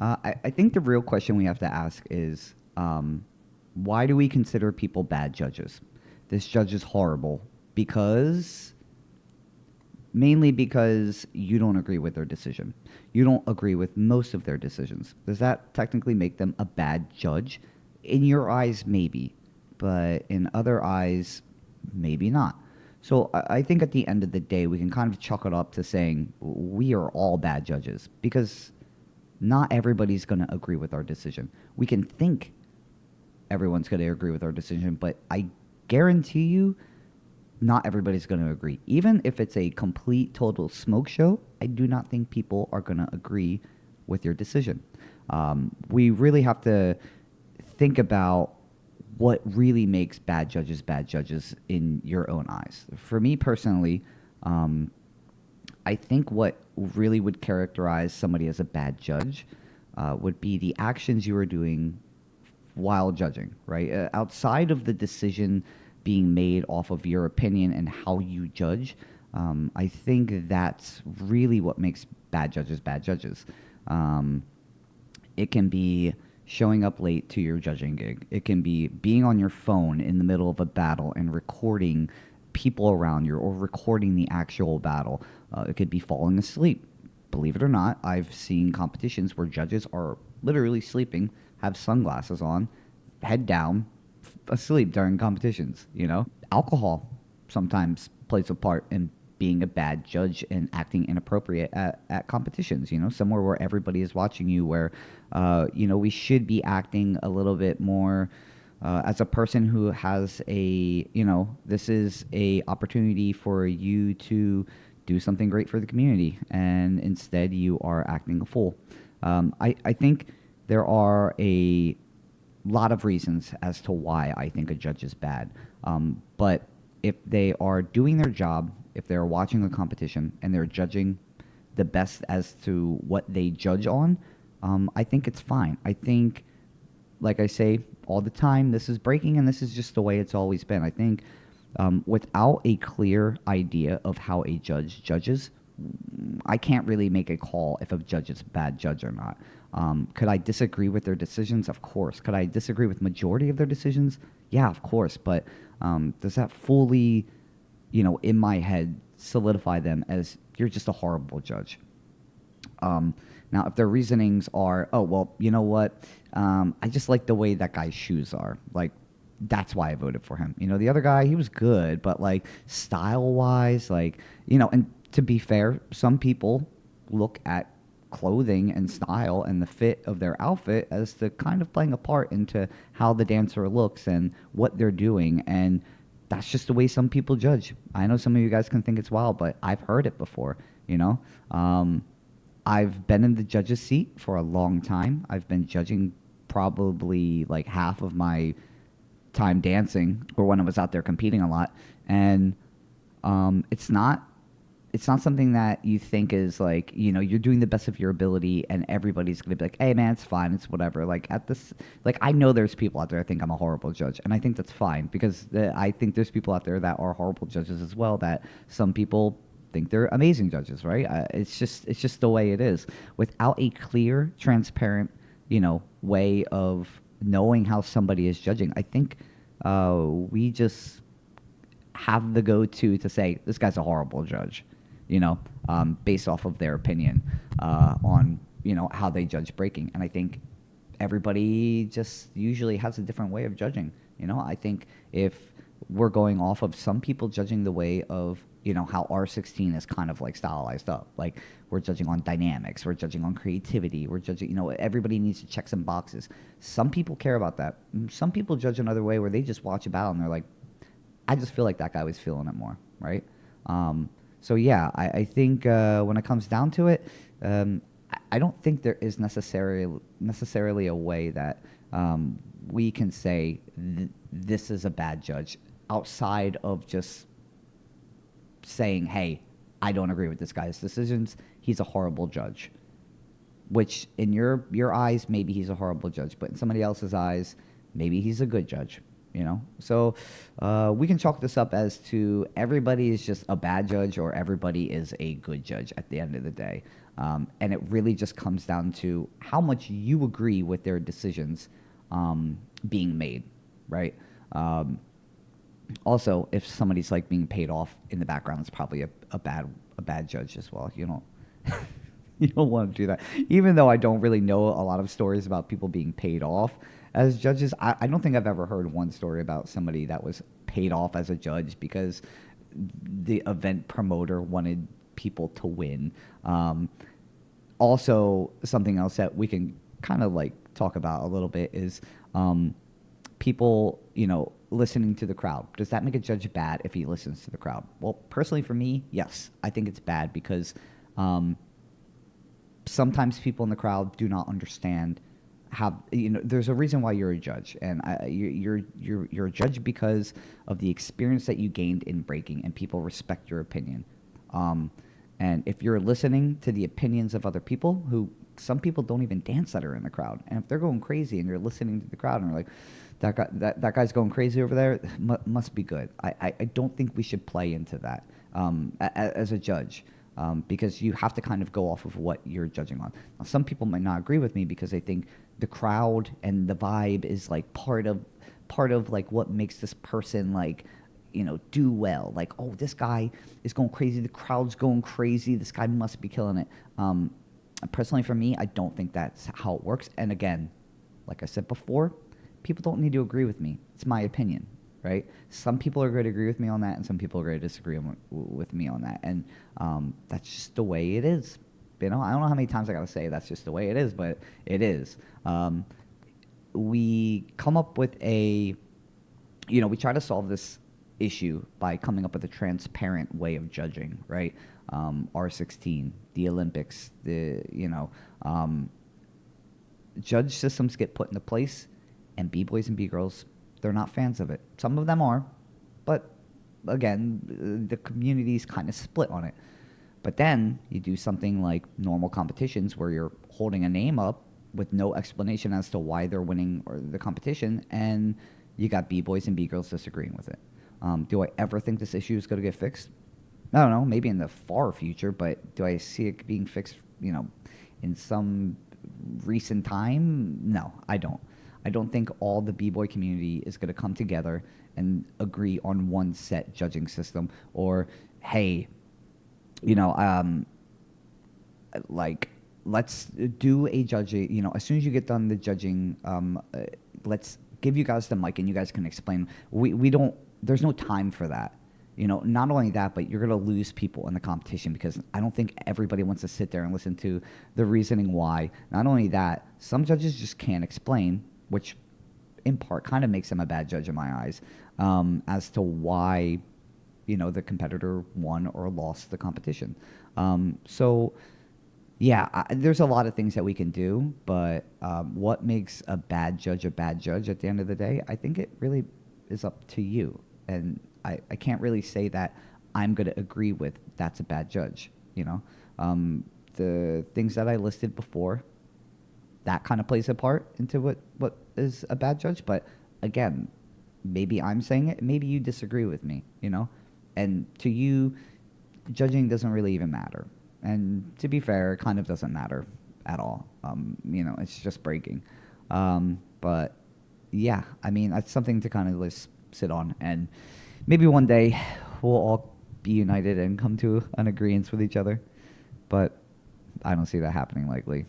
I think the real question we have to ask is why do we consider people bad judges? This judge is horrible because mainly because you don't agree with their decision. You don't agree with most of their decisions. Does that technically make them a bad judge? In your eyes, maybe, but in other eyes, maybe not. So I think at the end of the day, we can kind of chalk it up to saying we are all bad judges because not everybody's going to agree with our decision. We can think everyone's going to agree with our decision, but I guarantee you not everybody's going to agree. Even if it's a complete, total smoke show, I do not think people are going to agree with your decision. We really have to think about what really makes bad judges in your own eyes. For me personally, I think what really would characterize somebody as a bad judge would be the actions you are doing while judging, right? Outside of the decision being made off of your opinion and how you judge, I think that's really what makes bad judges bad judges. It can be showing up late to your judging gig. It can be being on your phone in the middle of a battle and recording people around you or recording the actual battle. It could be falling asleep. Believe it or not, I've seen competitions where judges are literally sleeping, have sunglasses on, head down, asleep during competitions, you know? Alcohol sometimes plays a part in being a bad judge and acting inappropriate at competitions, you know, somewhere where everybody is watching you, where, we should be acting a little bit more as a person who has this is a opportunity for you to do something great for the community, and instead you are acting a fool. I think there are a lot of reasons as to why I think a judge is bad. But if they are doing their job, if they're watching a competition and they're judging the best as to what they judge on, I think it's fine. I think, like I say all the time, this is breaking and this is just the way it's always been. I think without a clear idea of how a judge judges, I can't really make a call if a judge is a bad judge or not. Could I disagree with their decisions? Of course. Could I disagree with majority of their decisions? Yeah, of course. But does that fully, in my head, solidify them as you're just a horrible judge? Now, if their reasonings are, oh, well, you know what? I just like the way that guy's shoes are. Like, that's why I voted for him. The other guy, he was good, but like style-wise, and to be fair, some people look at clothing and style and the fit of their outfit as to kind of playing a part into how the dancer looks and what they're doing. And that's just the way some people judge. I know some of you guys can think it's wild, but I've heard it before, I've been in the judge's seat for a long time. I've been judging probably like half of my time dancing or when I was out there competing a lot. And it's not something that you think is like, you're doing the best of your ability and everybody's going to be like, hey man, it's fine. It's whatever. I know there's people out there that think I'm a horrible judge, and I think that's fine because I think there's people out there that are horrible judges as well, that some people think they're amazing judges, right? It's just the way it is. Without a clear, transparent, way of knowing how somebody is judging, I think we just have the go-to to say, this guy's a horrible judge. Based off of their opinion on, how they judge breaking. And I think everybody just usually has a different way of judging. I think if we're going off of some people judging the way of, how R16 is kind of like stylized up. Like we're judging on dynamics, we're judging on creativity, we're judging, everybody needs to check some boxes. Some people care about that. Some people judge another way where they just watch a battle and they're like, I just feel like that guy was feeling it more, right? So yeah, I think when it comes down to it, I don't think there is necessarily a way that we can say this is a bad judge outside of just saying, hey, I don't agree with this guy's decisions. He's a horrible judge. Which in your eyes, maybe he's a horrible judge, but in somebody else's eyes, maybe he's a good judge. So we can chalk this up as to everybody is just a bad judge or everybody is a good judge at the end of the day. And it really just comes down to how much you agree with their decisions being made, right? Also, if somebody's like being paid off in the background, it's probably a bad judge as well. You don't want to do that. Even though I don't really know a lot of stories about people being paid off as judges, I don't think I've ever heard one story about somebody that was paid off as a judge because the event promoter wanted people to win. Also, something else that we can kind of like talk about a little bit is people, listening to the crowd. Does that make a judge bad if he listens to the crowd? Well, personally for me, yes, I think it's bad because sometimes people in the crowd do not understand there's a reason why you're a judge, and you're a judge because of the experience that you gained in breaking, and people respect your opinion. And if you're listening to the opinions of other people, who some people don't even dance that are in the crowd, and if they're going crazy and you're listening to the crowd and you're like, that guy's going crazy over there, must be good. I don't think we should play into that as a judge. Because you have to kind of go off of what you're judging on. Now, some people might not agree with me because they think the crowd and the vibe is like part of like what makes this person like, do well. Like, oh, this guy is going crazy. The crowd's going crazy. This guy must be killing it. Personally, for me, I don't think that's how it works. And again, like I said before, people don't need to agree with me. It's my opinion. Right? Some people are going to agree with me on that, and some people are going to disagree with me on that. And that's just the way it is. I don't know how many times I got to say that's just the way it is, but it is. We come up with we try to solve this issue by coming up with a transparent way of judging, right? R16, the Olympics, judge systems get put into place, and B-boys and B-girls, they're not fans of it. Some of them are, but again, the community's kind of split on it. But then you do something like normal competitions where you're holding a name up with no explanation as to why they're winning or the competition, and you got B-boys and B-girls disagreeing with it. Do I ever think this issue is going to get fixed? I don't know, maybe in the far future, but do I see it being fixed, in some recent time? No, I don't. I don't think all the B-boy community is going to come together and agree on one set judging system, or, hey, like, let's do a judging, as soon as you get done the judging, let's give you guys the mic and you guys can explain. There's no time for that. Not only that, but you're going to lose people in the competition because I don't think everybody wants to sit there and listen to the reasoning why. Not only that, some judges just can't explain, which in part kind of makes them a bad judge in my eyes, as to why, the competitor won or lost the competition. There's a lot of things that we can do, but what makes a bad judge at the end of the day, I think it really is up to you. And I can't really say that I'm going to agree with that's a bad judge, the things that I listed before, that kind of plays a part into what is a bad judge. But again, maybe I'm saying it, maybe you disagree with me, and to you, judging doesn't really even matter. And to be fair, it kind of doesn't matter at all. It's just breaking. But yeah, that's something to kind of just sit on, and maybe one day we'll all be united and come to an agreement with each other. But I don't see that happening likely.